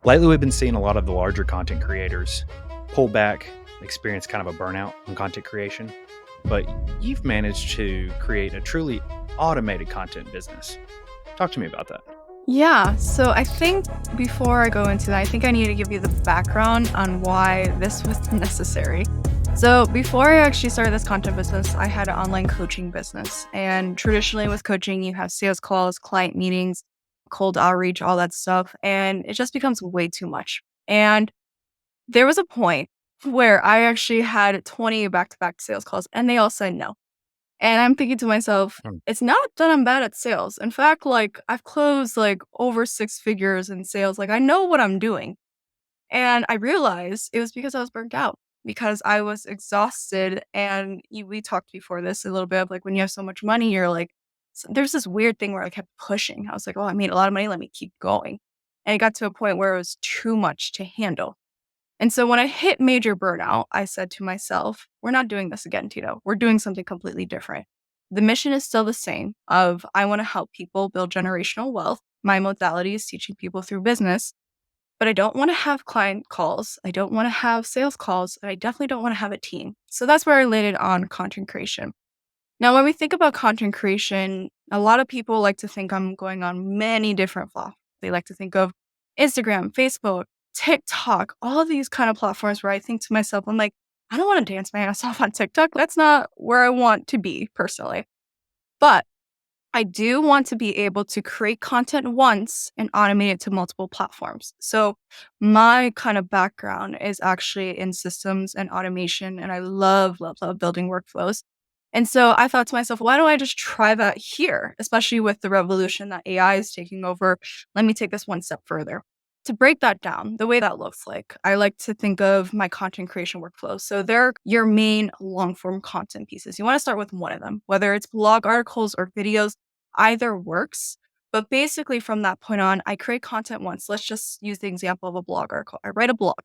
Lately, we've been seeing a lot of the larger content creators pull back, experience kind of a burnout on content creation. But you've managed to create a truly automated content business. Talk to me about that. Yeah, so I think before I go into that, I think I need to give you the background on why this was necessary. So before I actually started this content business, I had an online coaching business. And traditionally with coaching, you have sales calls, client meetings, cold outreach, all that stuff. And it just becomes way too much. And there was a point where I actually had 20 back-to-back sales calls and they all said no. And I'm thinking to myself, Mm. it's not that I'm bad at sales. In fact, I've closed over six figures in sales. I know what I'm doing. And I realized it was because I was burnt out, because I was exhausted. And we talked before this a little bit of when you have so much money, you're there's this weird thing where I kept pushing. I was like, oh, I made a lot of money. Let me keep going. And it got to a point where it was too much to handle. And so when I hit major burnout, I said to myself, we're not doing this again, Tito. We're doing something completely different. The mission is still the same of I want to help people build generational wealth. My modality is teaching people through business, but I don't want to have client calls. I don't want to have sales calls. And I definitely don't want to have a team. So that's where I landed on content creation. Now, when we think about content creation, a lot of people like to think I'm going on many different platforms. They like to think of Instagram, Facebook, TikTok, all of these kind of platforms where I think to myself, I'm like, I don't want to dance my ass off on TikTok. That's not where I want to be personally. But I do want to be able to create content once and automate it to multiple platforms. So my kind of background is actually in systems and automation, and I love, love, love building workflows. And so I thought to myself, why don't I just try that here, especially with the revolution that AI is taking over? Let me take this one step further. To break that down, the way that looks like, I like to think of my content creation workflows. So they're your main long form content pieces. You want to start with one of them, whether it's blog articles or videos, either works. But basically, from that point on, I create content once. Let's just use the example of a blog article. I write a blog.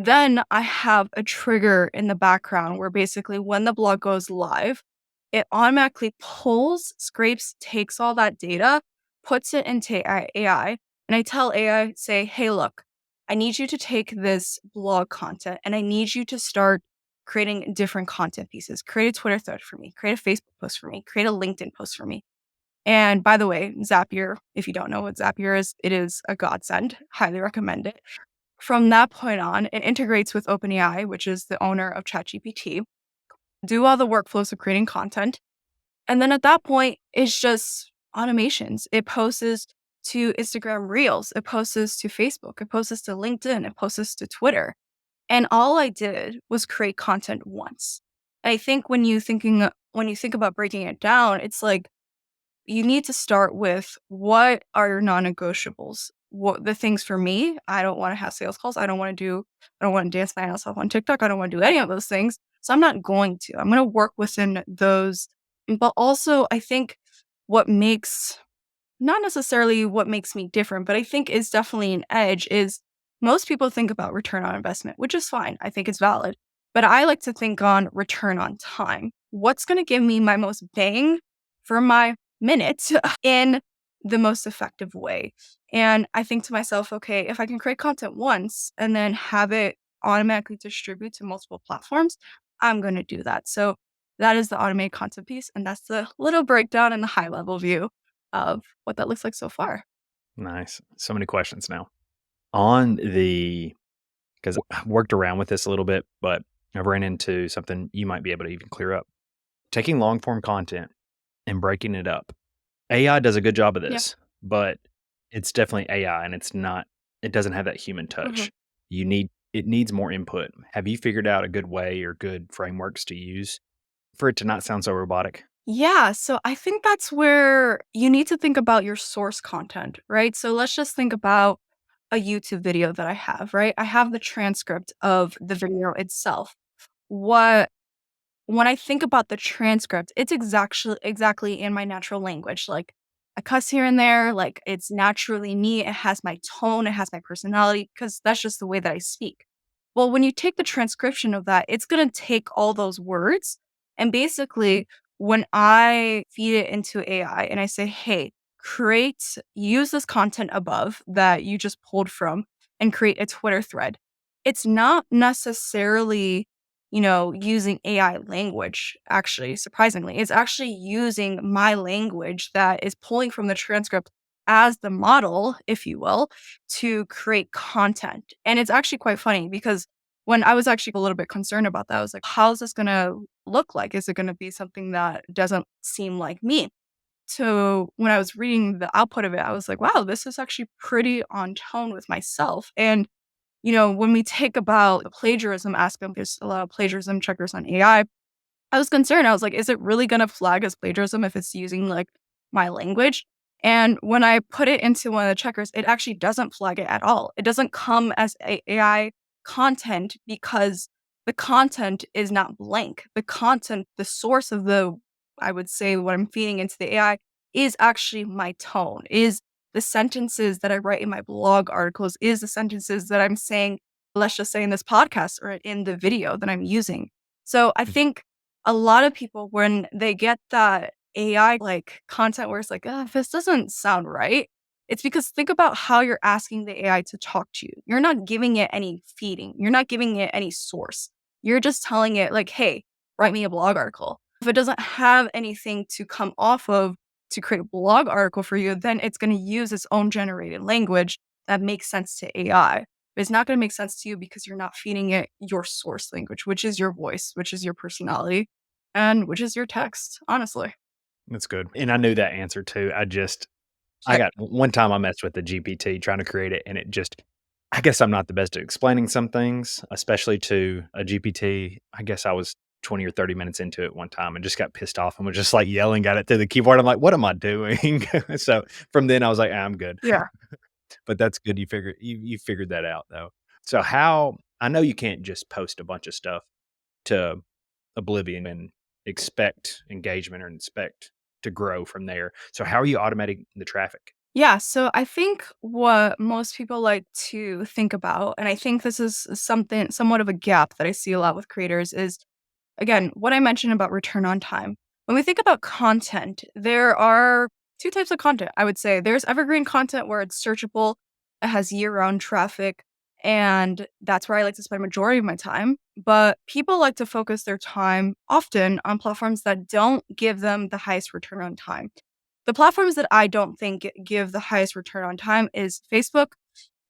Then I have a trigger in the background where basically when the blog goes live, it automatically pulls, scrapes, takes all that data, puts it into AI, and I tell AI, say, hey, look, I need you to take this blog content and I need you to start creating different content pieces. Create a Twitter thread for me, create a Facebook post for me, create a LinkedIn post for me. And by the way, Zapier, if you don't know what Zapier is, it is a godsend. Highly recommend it. From that point on, it integrates with OpenAI, which is the owner of ChatGPT, do all the workflows of creating content. And then at that point, it's just automations. It posts to Instagram Reels, it posts to Facebook, it posts to LinkedIn, it posts to Twitter. And all I did was create content once. I think when you think about breaking it down, it's you need to start with what are your non-negotiables. What the things for me, I don't want to have sales calls. I don't want to dance my ass off on TikTok. I don't want to do any of those things. So I'm not going to. I'm going to work within those. But also, I think what makes, not necessarily what makes me different, but I think is definitely an edge is most people think about return on investment, which is fine. I think it's valid. But I like to think on return on time. What's going to give me my most bang for my minute in the most effective way? And I think to myself, okay, if I can create content once and then have it automatically distribute to multiple platforms, I'm going to do that. So that is the automated content piece. And that's the little breakdown and the high level view of what that looks like so far. Nice. So many questions now. Because I've worked around with this a little bit, but I've ran into something you might be able to even clear up. Taking long form content and breaking it up. AI does a good job of Yeah. this, but it's definitely AI and it doesn't have that human Mhm. touch. It needs more input. Have you figured out a good way or good frameworks to use for it to not sound so robotic? Yeah, so I think that's where you need to think about your source content, right? So let's just think about a YouTube video that I have, right? I have the transcript of the video itself. What When I think about the transcript, it's exactly in my natural language. I cuss here and there, it's naturally me. It has my tone, it has my personality, because that's just the way that I speak. Well, when you take the transcription of that, it's gonna take all those words and basically when I feed it into AI and I say, hey, use this content above that you just pulled from and create a Twitter thread. It's not necessarily, using AI language, actually, surprisingly. It's actually using my language that is pulling from the transcript as the model, if you will, to create content. And it's actually quite funny because when I was actually a little bit concerned about that, I was like, how's this going to look like? Is it going to be something that doesn't seem like me? So when I was reading the output of it, I was like, wow, this is actually pretty on tone with myself. And when we take about the plagiarism aspect, there's a lot of plagiarism checkers on AI. I was concerned. I was like, is it really going to flag as plagiarism if it's using like my language? And when I put it into one of the checkers, it actually doesn't flag it at all. It doesn't come as AI content because the content is not blank. The content, the source of I would say what I'm feeding into the AI is actually my tone, is the sentences that I write in my blog articles, is the sentences that I'm saying, let's just say in this podcast or in the video that I'm using. So I think a lot of people, when they get that AI like content where it's like, this doesn't sound right. It's because think about how you're asking the AI to talk to you. You're not giving it any feeding. You're not giving it any source. You're just telling it like, hey, write me a blog article. If it doesn't have anything to come off of to create a blog article for you, then it's going to use its own generated language that makes sense to AI. But it's not going to make sense to you because you're not feeding it your source language, which is your voice, which is your personality, and which is your text, honestly. That's good. And I knew that answer too. I got one time I messed with the GPT trying to create it, and I guess I'm not the best at explaining some things, especially to a GPT. I guess I was 20 or 30 minutes into it one time and just got pissed off and was just like yelling at it through the keyboard. I'm like, what am I doing? So from then I was like, I'm good. Yeah. But that's good. You figured that out though. So how I know you can't just post a bunch of stuff to oblivion and expect engagement or expect to grow from there. So how are you automating the traffic? Yeah, so I think what most people like to think about, and I think this is something somewhat of a gap that I see a lot with creators, is again, what I mentioned about return on time. When we think about content, there are two types of content, I would say. There's evergreen content where it's searchable, it has year-round traffic, and that's where I like to spend majority of my time. But people like to focus their time often on platforms that don't give them the highest return on time. The platforms that I don't think give the highest return on time is Facebook,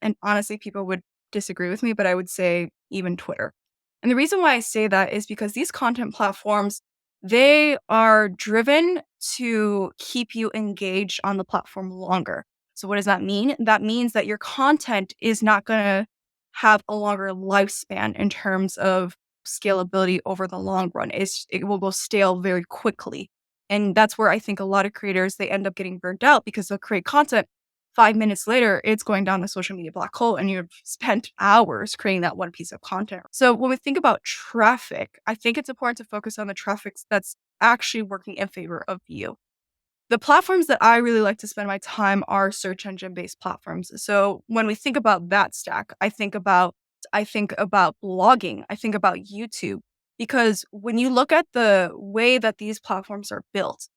and honestly, people would disagree with me, but I would say even Twitter. And the reason why I say that is because these content platforms, they are driven to keep you engaged on the platform longer. So what does that mean? That means that your content is not going to have a longer lifespan in terms of scalability over the long run. It will go stale very quickly. And that's where I think a lot of creators, they end up getting burnt out because they'll create content 5 minutes later, it's going down the social media black hole and you've spent hours creating that one piece of content. So when we think about traffic, I think it's important to focus on the traffic that's actually working in favor of you. The platforms that I really like to spend my time are search engine based platforms. So when we think about that stack, I think about blogging, I think about YouTube because when you look at the way that these platforms are built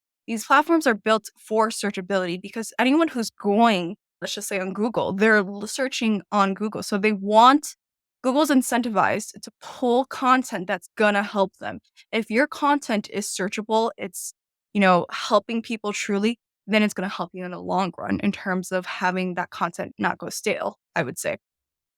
for searchability because anyone who's going, let's just say on Google, they're searching on Google. So Google's incentivized to pull content that's going to help them. If your content is searchable, it's, helping people truly, then it's going to help you in the long run in terms of having that content not go stale, I would say.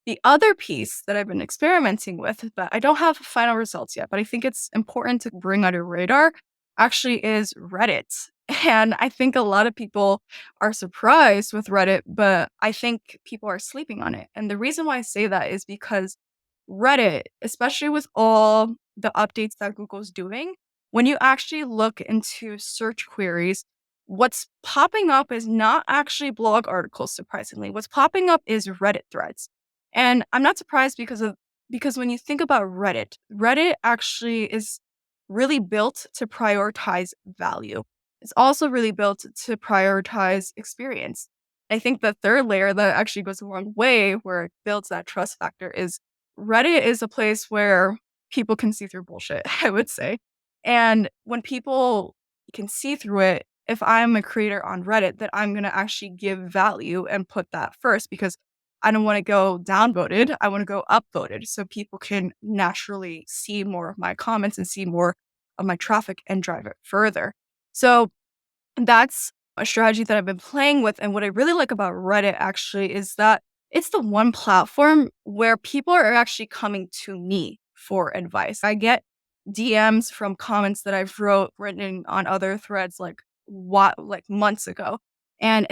The other piece that I've been experimenting with, but I don't have final results yet, but I think it's important to bring on your radar, actually is Reddit. And I think a lot of people are surprised with Reddit, but I think people are sleeping on it. And the reason why I say that is because Reddit, especially with all the updates that Google's doing, when you actually look into search queries, what's popping up is not actually blog articles, surprisingly. What's popping up is Reddit threads. And I'm not surprised because when you think about Reddit, Reddit actually is really built to prioritize value. It's also really built to prioritize experience. I think the third layer that actually goes a long way where it builds that trust factor is Reddit is a place where people can see through bullshit, I would say. And when people can see through it, if I'm a creator on Reddit, that I'm going to actually give value and put that first because I don't want to go downvoted. I want to go upvoted so people can naturally see more of my comments and see more of my traffic and drive it further. So that's a strategy that I've been playing with. And what I really like about Reddit actually is that it's the one platform where people are actually coming to me for advice. I get DMs from comments that I've written on other threads like months ago. And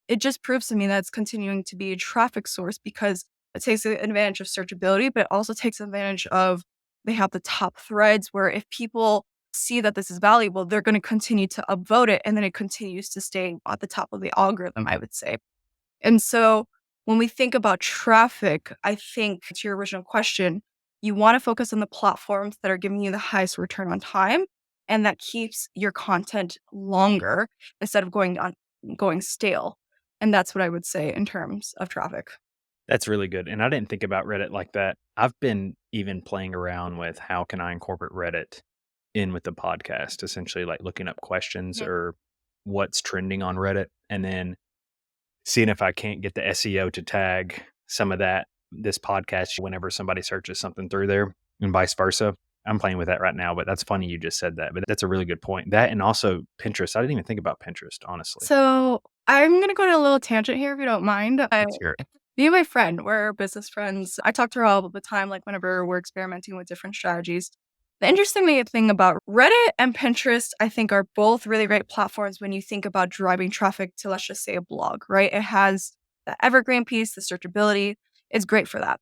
it just proves to me that it's continuing to be a traffic source because it takes advantage of searchability, but it also takes advantage of they have the top threads where if people see that this is valuable, they're going to continue to upvote it. And then it continues to stay at the top of the algorithm, I would say. And so when we think about traffic, I think to your original question, you want to focus on the platforms that are giving you the highest return on time and that keeps your content longer instead of going stale. And that's what I would say in terms of traffic. That's really good. And I didn't think about Reddit like that. I've been even playing around with how can I incorporate Reddit in with the podcast, essentially like looking up questions Mhm. or what's trending on Reddit and then seeing if I can't get the SEO to tag some of this podcast whenever somebody searches something through there and vice versa. I'm playing with that right now, but that's funny you just said that. But that's a really good point. That and also Pinterest. I didn't even think about Pinterest, honestly. So I'm going to go on a little tangent here if you don't mind. Let's hear it. Me and my friend, we're business friends. I talk to her all the time, like whenever we're experimenting with different strategies. The interesting thing about Reddit and Pinterest, I think, are both really great platforms when you think about driving traffic to, let's just say, a blog, right? It has the evergreen piece, the searchability. It's great for that.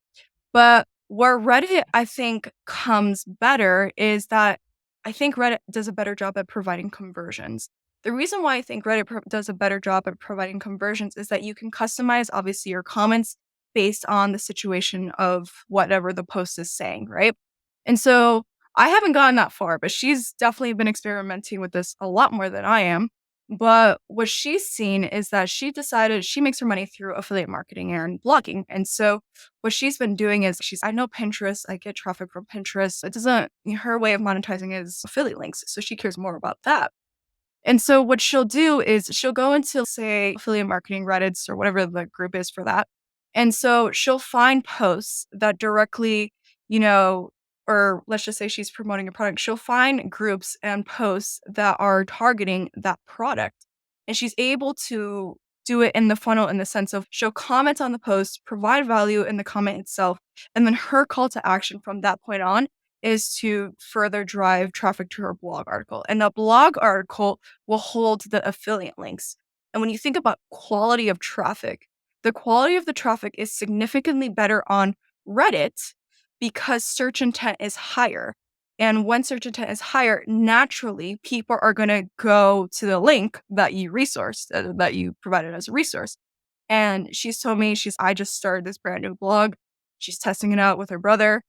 But where Reddit, I think, comes better is that I think Reddit does a better job at providing conversions. The reason why I think Reddit does a better job at providing conversions is that you can customize, obviously, your comments based on the situation of whatever the post is saying, right? And so I haven't gotten that far, but she's definitely been experimenting with this a lot more than I am. But what she's seen is that she decided she makes her money through affiliate marketing and blogging. And so what she's been doing is I know Pinterest, I get traffic from Pinterest. It doesn't, her way of monetizing is affiliate links. So she cares more about that. And so what she'll do is she'll go into, say, affiliate marketing Reddits or whatever the group is for that. And so she'll find posts that directly, or let's just say she's promoting a product. She'll find groups and posts that are targeting that product. And she's able to do it in the funnel in the sense of she'll comment on the post, provide value in the comment itself. And then her call to action from that point on is to further drive traffic to her blog article. And the blog article will hold the affiliate links. And when you think about quality of traffic, the quality of the traffic is significantly better on Reddit because search intent is higher. And when search intent is higher, naturally, people are going to go to the link that you that you provided as a resource. And she's told me, I just started this brand new blog. She's testing it out with her brother.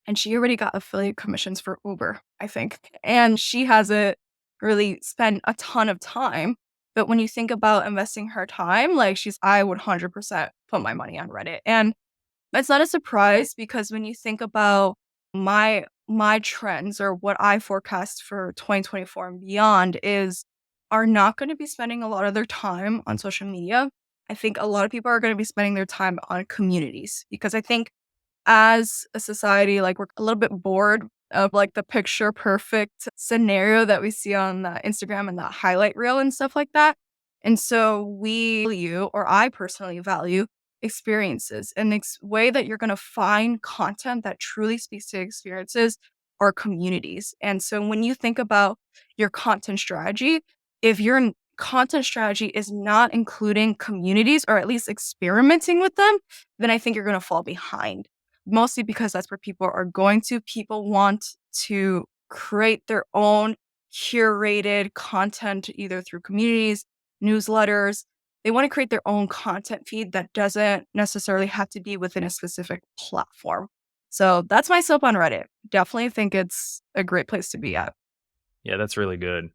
And she already got affiliate commissions for Uber, I think. And she hasn't really spent a ton of time. But when you think about investing her time, I would 100% put my money on Reddit. And it's not a surprise because when you think about my trends or what I forecast for 2024 and beyond are not going to be spending a lot of their time on social media. I think a lot of people are going to be spending their time on communities because I think as a society, we're a little bit bored of the picture perfect scenario that we see on Instagram and the highlight reel and stuff like that. And so I personally value experiences. And the way that you're going to find content that truly speaks to experiences are communities. And so when you think about your content strategy, if your content strategy is not including communities or at least experimenting with them, then I think you're going to fall behind. Mostly because that's where people are going to. People want to create their own curated content, either through communities, newsletters. They want to create their own content feed that doesn't necessarily have to be within a specific platform. So that's my soap on Reddit. Definitely think it's a great place to be at. Yeah, that's really good.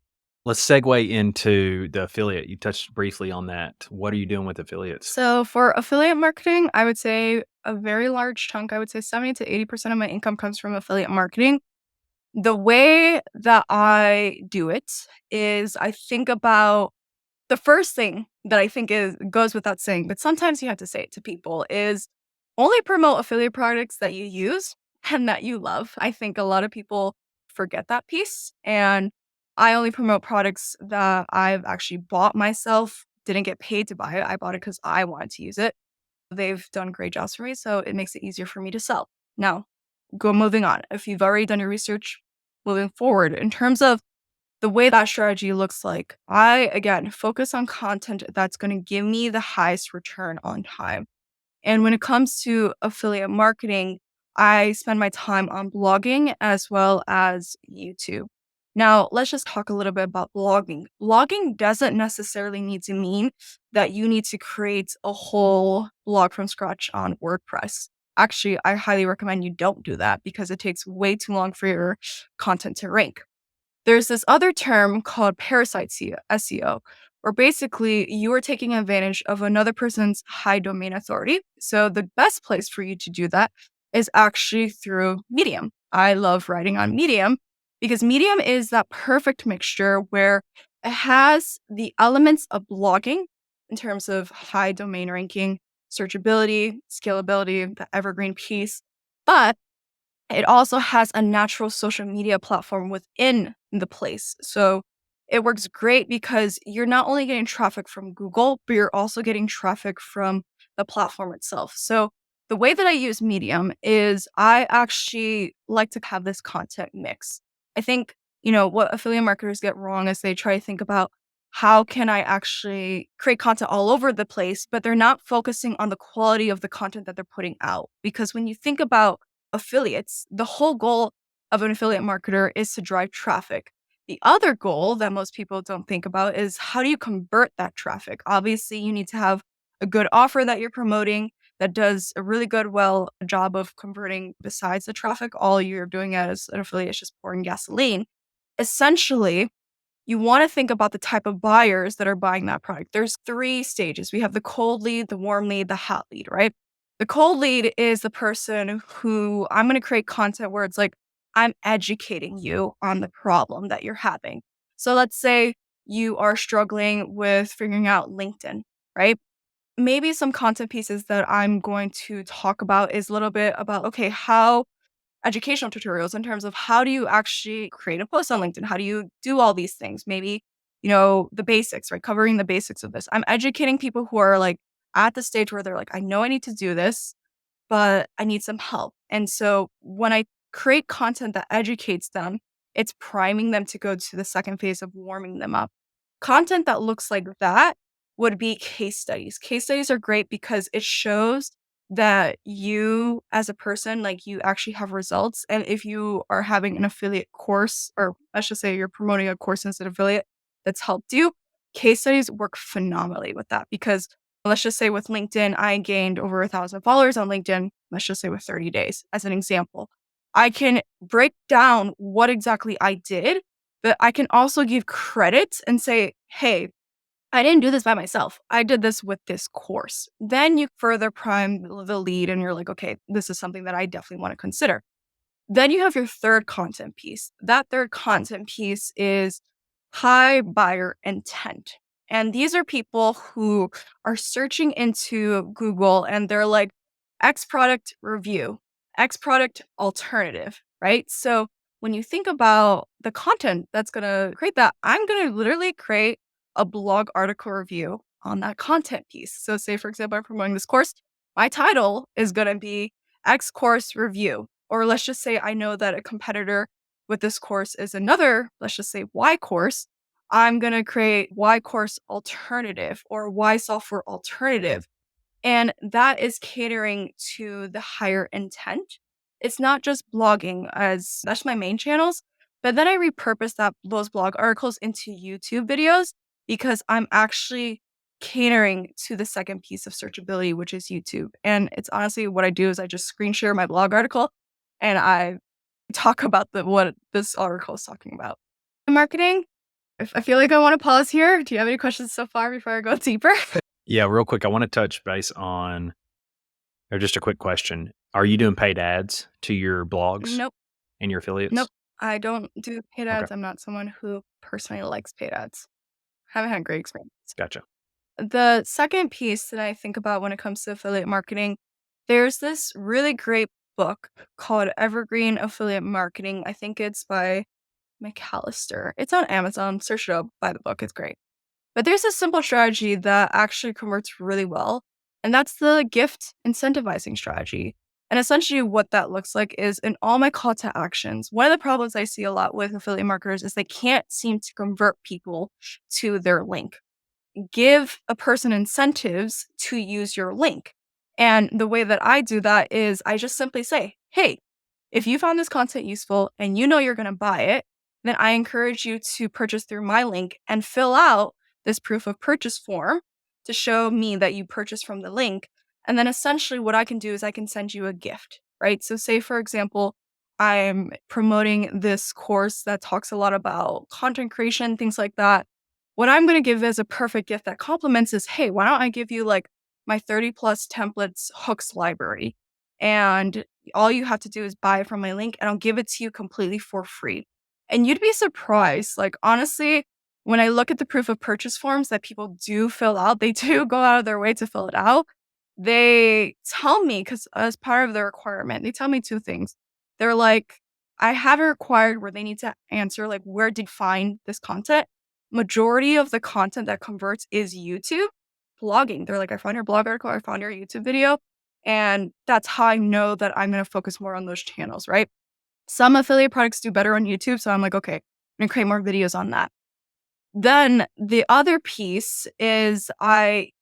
Let's segue into the affiliate. You touched briefly on that. What are you doing with affiliates? So for affiliate marketing, I would say a very large chunk, I would say 70 to 80% of my income comes from affiliate marketing. The way that I do it is I think about The first thing that I think goes without saying, but sometimes you have to say it to people, is only promote affiliate products that you use and that you love. I think a lot of people forget that piece. And I only promote products that I've actually bought myself, didn't get paid to buy it. I bought it because I wanted to use it. They've done great jobs for me, so it makes it easier for me to sell. Now, moving on. If you've already done your research, moving forward, in terms of the way that strategy looks like, I, again, focus on content that's going to give me the highest return on time. And when it comes to affiliate marketing, I spend my time on blogging as well as YouTube. Now, let's just talk a little bit about blogging. Blogging doesn't necessarily need to mean that you need to create a whole blog from scratch on WordPress. Actually, I highly recommend you don't do that because it takes way too long for your content to rank. There's this other term called parasite SEO, where basically you are taking advantage of another person's high domain authority. So the best place for you to do that is actually through Medium. I love writing on Medium because Medium is that perfect mixture where it has the elements of blogging in terms of high domain ranking, searchability, scalability, the evergreen piece, but it also has a natural social media platform within the place. So it works great because you're not only getting traffic from Google, but you're also getting traffic from the platform itself. So the way that I use Medium is I actually like to have this content mix. I think, what affiliate marketers get wrong is they try to think about how can I actually create content all over the place, but they're not focusing on the quality of the content that they're putting out. Because when you think about affiliates, the whole goal of an affiliate marketer is to drive traffic. The other goal that most people don't think about is how do you convert that traffic? Obviously, you need to have a good offer that you're promoting that does a really good, job of converting besides the traffic. All you're doing as an affiliate is just pouring gasoline. Essentially, you want to think about the type of buyers that are buying that product. There's 3 stages. We have the cold lead, the warm lead, the hot lead, right? The cold lead is the person who I'm going to create content where it's like, I'm educating you on the problem that you're having. So let's say you are struggling with figuring out LinkedIn, right? Maybe some content pieces that I'm going to talk about is a little bit about, okay, how educational tutorials in terms of how do you actually create a post on LinkedIn? How do you do all these things? Maybe, the basics, right? Covering the basics of this. I'm educating people who are like at the stage where they're like, I know I need to do this, but I need some help. And so when I create content that educates them, it's priming them to go to the second phase of warming them up. Content that looks like that would be case studies. Case studies are great because it shows that you as a person, like you actually have results. And if you are having an affiliate course, or I should say you're promoting a course as an affiliate that's helped you, case studies work phenomenally with that because let's just say with LinkedIn, I gained over 1,000 followers on LinkedIn, let's just say with 30 days as an example. I can break down what exactly I did, but I can also give credit and say, hey, I didn't do this by myself. I did this with this course. Then you further prime the lead and you're like, okay, this is something that I definitely want to consider. Then you have your third content piece. That third content piece is high buyer intent. And these are people who are searching into Google and they're like, X product review, X product alternative, right? So when you think about the content that's going to create that, I'm going to literally create a blog article review on that content piece. So, say, for example, I'm promoting this course, my title is going to be X course review. Or let's just say I know that a competitor with this course is another, let's just say Y course. I'm going to create Y course alternative or Y software alternative. And that is catering to the higher intent. It's not just blogging as that's my main channels, but then I repurpose those blog articles into YouTube videos because I'm actually catering to the second piece of searchability, which is YouTube. And it's honestly what I do is I just screen share my blog article and I talk about what this article is talking about. Marketing. I feel like I want to pause here. Do you have any questions so far before I go deeper? Yeah, real quick, I want to touch base on, or just a quick question. Are you doing paid ads to your blogs Nope. and your affiliates? Nope. I don't do paid Okay. ads. I'm not someone who personally likes paid ads. Haven't had a great experience. Gotcha. The second piece that I think about when it comes to affiliate marketing, there's this really great book called Evergreen Affiliate Marketing. I think it's by McAllister. It's on Amazon. Search it up, buy the book. It's great. But there's a simple strategy that actually converts really well, and that's the gift incentivizing strategy. And essentially, what that looks like is in all my call to actions, one of the problems I see a lot with affiliate marketers is they can't seem to convert people to their link. Give a person incentives to use your link. And the way that I do that is I just simply say, hey, if you found this content useful and you know you're going to buy it, then I encourage you to purchase through my link and fill out this proof of purchase form to show me that you purchased from the link. And then essentially what I can do is I can send you a gift, right? So say, for example, I'm promoting this course that talks a lot about content creation, things like that. What I'm going to give as a perfect gift that complements is, hey, why don't I give you like my 30 plus templates hooks library? And all you have to do is buy it from my link and I'll give it to you completely for free. And you'd be surprised. Like, honestly, when I look at the proof of purchase forms that people do fill out, they do go out of their way to fill it out. They tell me, because as part of the requirement, they tell me two things. They're like, I have it required where they need to answer, like, where did you find this content? Majority of the content that converts is YouTube, blogging. They're like, I found your blog article, I found your YouTube video. And that's how I know that I'm going to focus more on those channels, right? Some affiliate products do better on YouTube. So I'm like, okay, I'm going to create more videos on that. Then the other piece is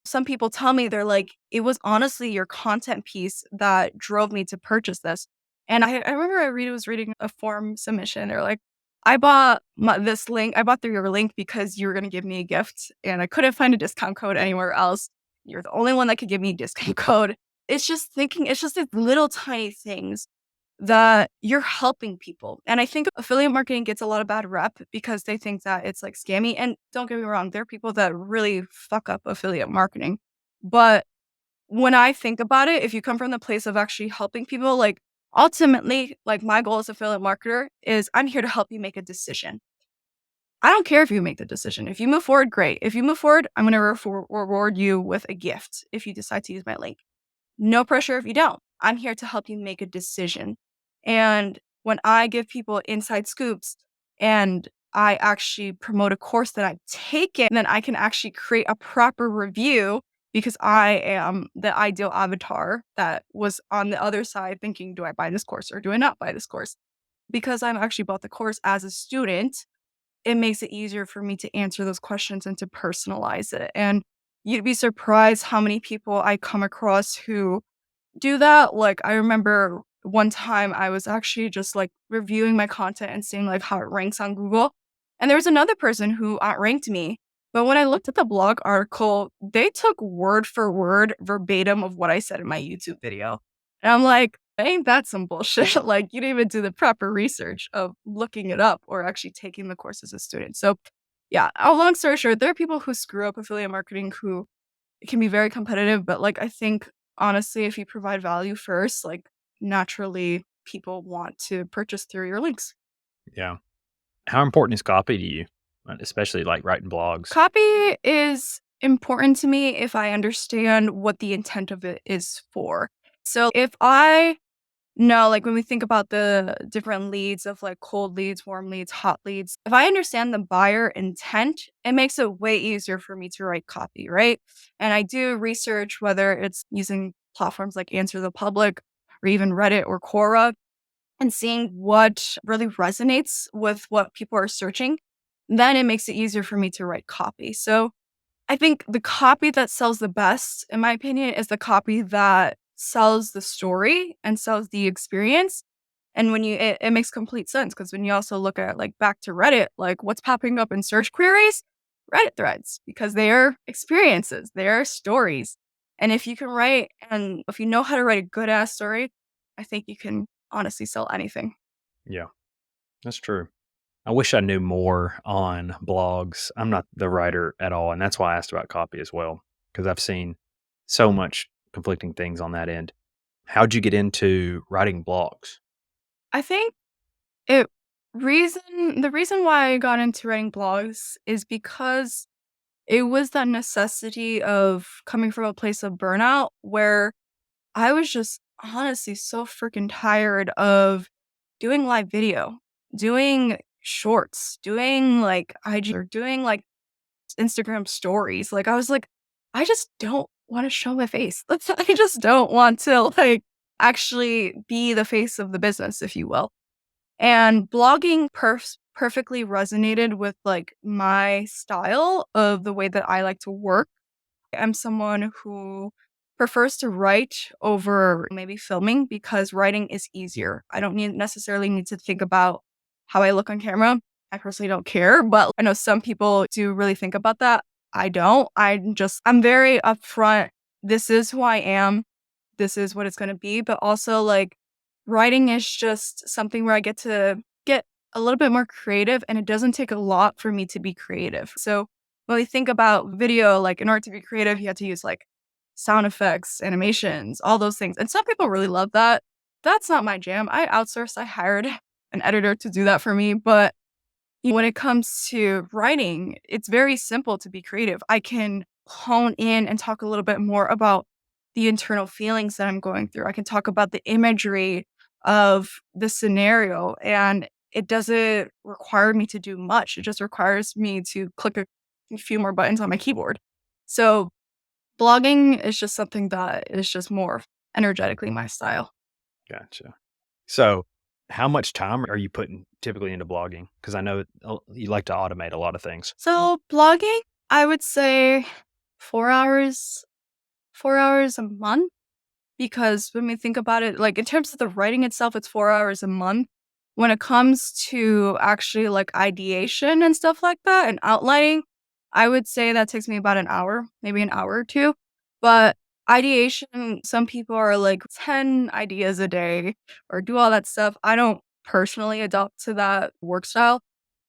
some people tell me they're like, it was honestly your content piece that drove me to purchase this. And I remember was reading a form submission. They're like, I bought this link. I bought through your link because you were going to give me a gift and I couldn't find a discount code anywhere else. You're the only one that could give me a discount code. It's just these little tiny things that you're helping people. And I think affiliate marketing gets a lot of bad rep because they think that it's like scammy. And don't get me wrong, there are people that really fuck up affiliate marketing. But when I think about it, if you come from the place of actually helping people, like ultimately, like my goal as affiliate marketer is I'm here to help you make a decision. I don't care if you make the decision. If you move forward, great. If you move forward, I'm going to reward you with a gift if you decide to use my link. No pressure if you don't. I'm here to help you make a decision. And when I give people inside scoops and I actually promote a course that I've taken, then I can actually create a proper review because I am the ideal avatar that was on the other side thinking, do I buy this course or do I not buy this course? Because I've actually bought the course as a student, it makes it easier for me to answer those questions and to personalize it. And you'd be surprised how many people I come across who do that. Like, I remember one time I was actually just like reviewing my content and seeing like how it ranks on Google. And there was another person who outranked me. But when I looked at the blog article, they took word for word verbatim of what I said in my YouTube video. And I'm like, ain't that some bullshit? Like, you didn't even do the proper research of looking it up or actually taking the course as a student. So, yeah, a long story short, there are people who screw up affiliate marketing who it can be very competitive. But like, I think honestly, if you provide value first, like naturally people want to purchase through your links. Yeah. How important is copy to you, especially like writing blogs? Copy is important to me if I understand what the intent of it is for. So if I know, like when we think about the different leads of like cold leads, warm leads, hot leads, if I understand the buyer intent, it makes it way easier for me to write copy, right? And I do research whether it's using platforms like Answer the Public or even Reddit or Quora and seeing what really resonates with what people are searching. Then it makes it easier for me to write copy. So I think the copy that sells the best, in my opinion, is the copy that sells the story and sells the experience. And when it makes complete sense because when you also look at like back to Reddit, like what's popping up in search queries, Reddit threads, because they are experiences, they are stories. And if you can write and if you know how to write a good ass story, I think you can honestly sell anything. Yeah, that's true. I wish I knew more on blogs. I'm not the writer at all. And that's why I asked about copy as well, because I've seen so much conflicting things on that end. How'd you get into writing blogs? I think it the reason why I got into writing blogs is because It was that necessity of coming from a place of burnout where I was just honestly so freaking tired of doing live video, doing shorts, doing like IG or doing like Instagram stories. Like I was like, I just don't want to show my face. I just don't want to like actually be the face of the business, if you will. And blogging perfectly resonated with like my style of the way that I like to work. I'm someone who prefers to write over maybe filming because writing is easier. I don't necessarily need to think about how I look on camera. I personally don't care, but I know some people do really think about that. I don't. I'm very upfront. This is who I am. This is what it's going to be. But also, like, writing is just something where I get to get a little bit more creative, and it doesn't take a lot for me to be creative. So, when we think about video, like in order to be creative, you have to use like sound effects, animations, all those things. And some people really love that. That's not my jam. I outsourced, I hired an editor to do that for me. But when it comes to writing, it's very simple to be creative. I can hone in and talk a little bit more about the internal feelings that I'm going through. I can talk about the imagery of the scenario, and it doesn't require me to do much. It just requires me to click a few more buttons on my keyboard. So blogging is just something that is just more energetically my style. Gotcha. So, how much time are you putting typically into blogging? Because I know you like to automate a lot of things. So blogging, I would say 4 hours, 4 hours a month. Because when we think about it, like in terms of the writing itself, it's 4 hours a month. When it comes to actually like ideation and stuff like that and outlining, I would say that takes me about an hour, maybe an hour or two. But ideation, some people are like 10 ideas a day or do all that stuff. I don't personally adopt to that work style.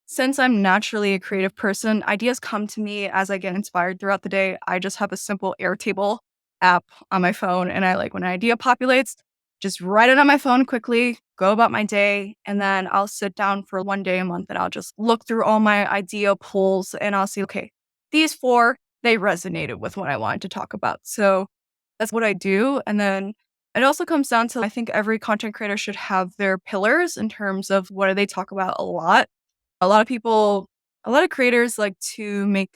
Since I'm naturally a creative person, ideas come to me as I get inspired throughout the day. I just have a simple Airtable app on my phone, and I like when an idea populates, just write it on my phone quickly, go about my day, and then I'll sit down for one day a month and I'll just look through all my idea pools and I'll see, okay, these four, they resonated with what I wanted to talk about. So that's what I do. And then it also comes down to I think every content creator should have their pillars in terms of what do they talk about a lot. A lot of people, a lot of creators like to make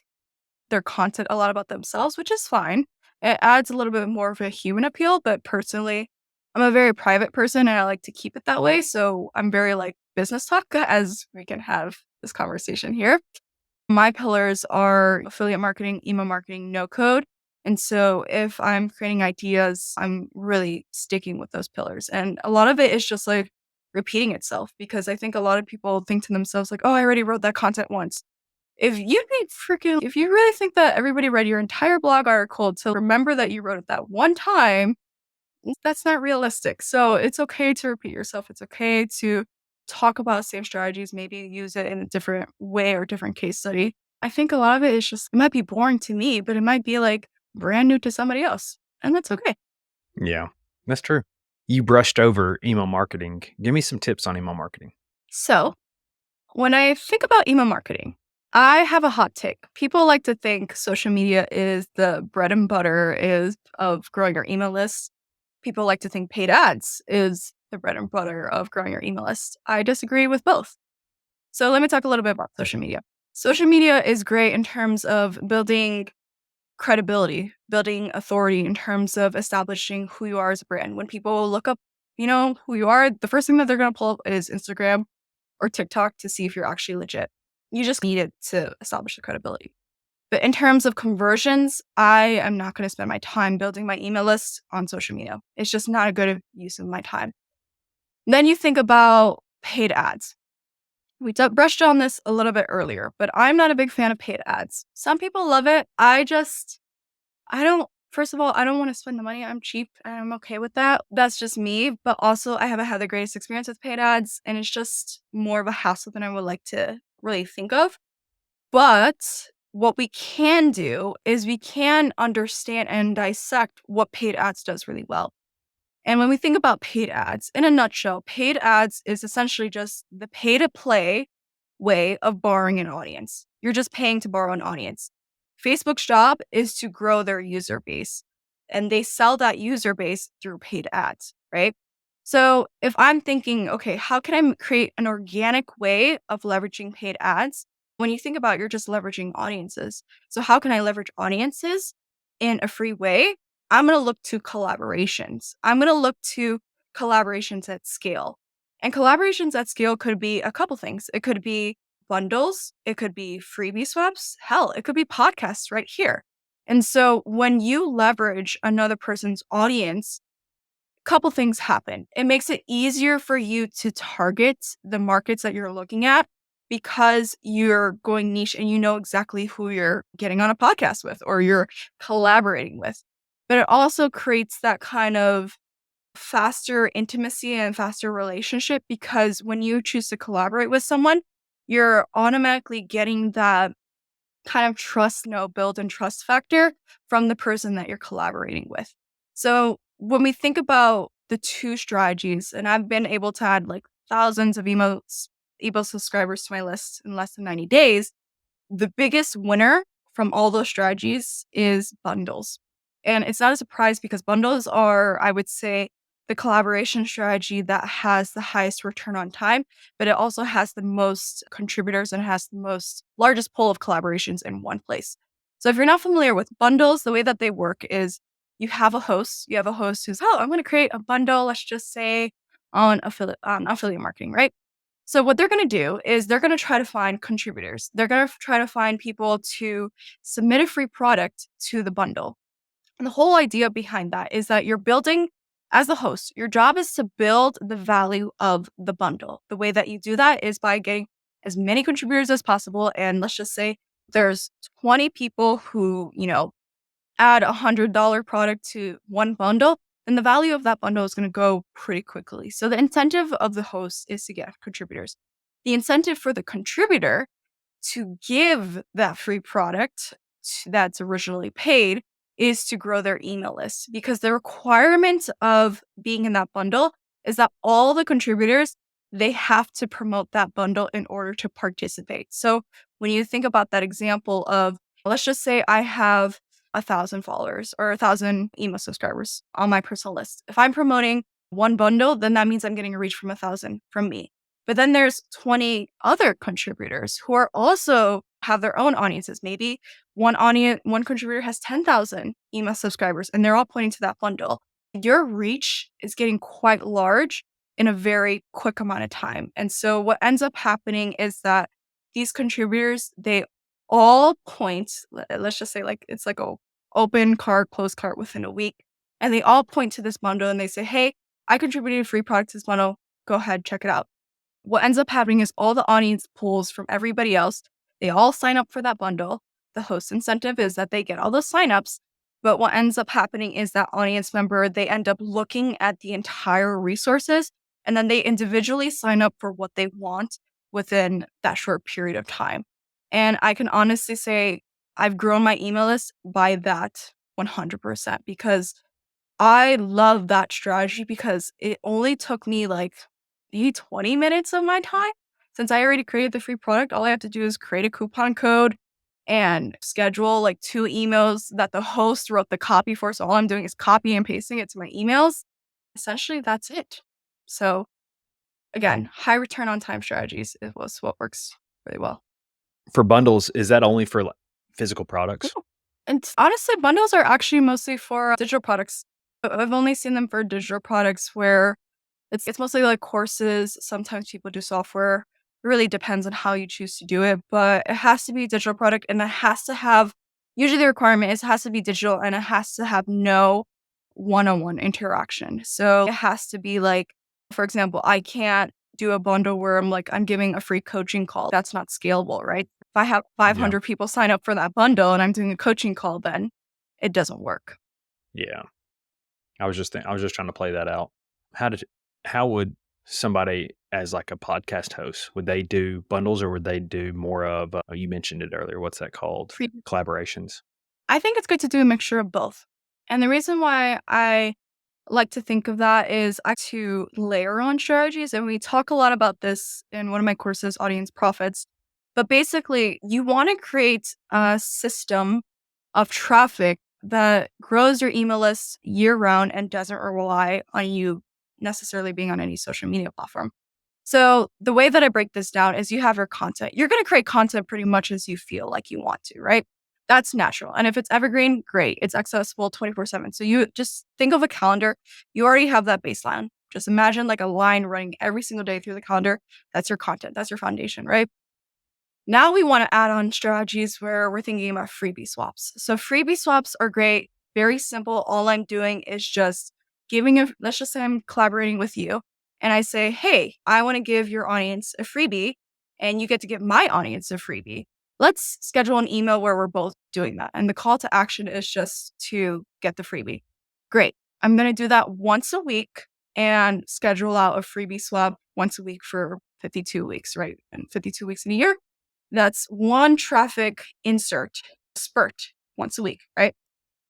their content a lot about themselves, which is fine. It adds a little bit more of a human appeal, but personally, I'm a very private person and I like to keep it that way. So I'm very like business talk as we can have this conversation here. My pillars are affiliate marketing, email marketing, no code. And so if I'm creating ideas, I'm really sticking with those pillars. And a lot of it is just like repeating itself because I think a lot of people think to themselves like, oh, I already wrote that content once. If you really think that everybody read your entire blog article to remember that you wrote it that one time, that's not realistic. So it's okay to repeat yourself. It's okay to talk about same strategies, maybe use it in a different way or different case study. I think a lot of it is just, it might be boring to me, but it might be like brand new to somebody else. And that's okay. Yeah, that's true. You brushed over email marketing. Give me some tips on email marketing. So when I think about email marketing, I have a hot take. People like to think social media is the bread and butter is of growing your email list. People like to think paid ads is the bread and butter of growing your email list. I disagree with both. So let me talk a little bit about social media. Social media is great in terms of building credibility, building authority in terms of establishing who you are as a brand. When people look up, who you are, the first thing that they're going to pull up is Instagram or TikTok to see if you're actually legit. You just need it to establish the credibility. But in terms of conversions, I am not going to spend my time building my email list on social media. It's just not a good use of my time. Then you think about paid ads. We brushed on this a little bit earlier, but I'm not a big fan of paid ads. Some people love it. First of all, I don't want to spend the money. I'm cheap and I'm okay with that. That's just me. But also, I haven't had the greatest experience with paid ads, and it's just more of a hassle than I would like to really think of. But what we can do is we can understand and dissect what paid ads does really well. And when we think about paid ads, in a nutshell, paid ads is essentially just the pay to play way of borrowing an audience. You're just paying to borrow an audience. Facebook's job is to grow their user base, and they sell that user base through paid ads, right? So if I'm thinking, okay, how can I create an organic way of leveraging paid ads? When you think about it, you're just leveraging audiences. So how can I leverage audiences in a free way? I'm going to look to collaborations. I'm going to look to collaborations at scale. And collaborations at scale could be a couple things. It could be bundles, it could be freebie swaps, hell, it could be podcasts right here. And so when you leverage another person's audience, a couple things happen. It makes it easier for you to target the markets that you're looking at because you're going niche and you know exactly who you're getting on a podcast with or you're collaborating with. But it also creates that kind of faster intimacy and faster relationship because when you choose to collaborate with someone, you're automatically getting that kind of build and trust factor from the person that you're collaborating with. So when we think about the two strategies, and I've been able to add like thousands of email subscribers to my list in less than 90 days, the biggest winner from all those strategies is bundles. And it's not a surprise because bundles are, I would say, the collaboration strategy that has the highest return on time, but it also has the most contributors and has the most largest pool of collaborations in one place. So if you're not familiar with bundles, the way that they work is you have a host. You have a host who's, oh, I'm going to create a bundle, let's just say on affiliate marketing, right? So what they're going to do is they're going to try to find contributors. They're going to try to find people to submit a free product to the bundle. And the whole idea behind that is that you're building, as the host, your job is to build the value of the bundle. The way that you do that is by getting as many contributors as possible. And let's just say there's 20 people who, add $100 product to one bundle, then the value of that bundle is going to go pretty quickly. So the incentive of the host is to get contributors. The incentive for the contributor to give that free product that's originally paid is to grow their email list because the requirement of being in that bundle is that all the contributors, they have to promote that bundle in order to participate. So when you think about that example of, let's just say I have 1,000 followers or 1,000 email subscribers on my personal list. If I'm promoting one bundle, then that means I'm getting a reach from 1,000 from me. But then there's 20 other contributors who are also have their own audiences. Maybe one contributor has 10,000 email subscribers and they're all pointing to that bundle. Your reach is getting quite large in a very quick amount of time. And so what ends up happening is that these contributors, they all point, let's just say like it's like a open cart, closed cart within a week. And they all point to this bundle and they say, hey, I contributed a free product to this bundle. Go ahead, check it out. What ends up happening is all the audience pulls from everybody else. They all sign up for that bundle. The host incentive is that they get all those signups. But what ends up happening is that audience member, they end up looking at the entire resources and then they individually sign up for what they want within that short period of time. And I can honestly say I've grown my email list by that 100% because I love that strategy because it only took me like maybe 20 minutes of my time. Since I already created the free product, all I have to do is create a coupon code and schedule like 2 emails that the host wrote the copy for. So all I'm doing is copy and pasting it to my emails. Essentially, that's it. So again, high return on time strategies was what works really well. For bundles, is that only for physical products? And honestly, bundles are actually mostly for digital products. I've only seen them for digital products where it's mostly like courses. Sometimes people do software. It really depends on how you choose to do it, but it has to be a digital product and it has to have, usually the requirement is it has to be digital and it has to have no one-on-one interaction. So it has to be like, for example, I can't do a bundle where I'm giving a free coaching call. That's not scalable, right? If I have 500 people sign up for that bundle and I'm doing a coaching call, then it doesn't work. Yeah. I was just trying to play that out. How would somebody as like a podcast host, would they do bundles or would they do more of, you mentioned it earlier, what's that called? Collaborations. I think it's good to do a mixture of both. And the reason why I like to think of that is I like to layer on strategies. And we talk a lot about this in one of my courses, Audience Profits. But basically, you want to create a system of traffic that grows your email list year round and doesn't rely on you necessarily being on any social media platform. So the way that I break this down is you have your content. You're going to create content pretty much as you feel like you want to, right? That's natural. And if it's evergreen, great. It's accessible 24/7. So you just think of a calendar. You already have that baseline. Just imagine like a line running every single day through the calendar. That's your content. That's your foundation, right? Now we want to add on strategies where we're thinking about freebie swaps. So freebie swaps are great, very simple. All I'm doing is just let's just say I'm collaborating with you and I say, hey, I want to give your audience a freebie and you get to give my audience a freebie. Let's schedule an email where we're both doing that. And the call to action is just to get the freebie. Great. I'm going to do that once a week and schedule out a freebie swap once a week for 52 weeks, right? And 52 weeks in a year. That's one traffic insert spurt once a week, right?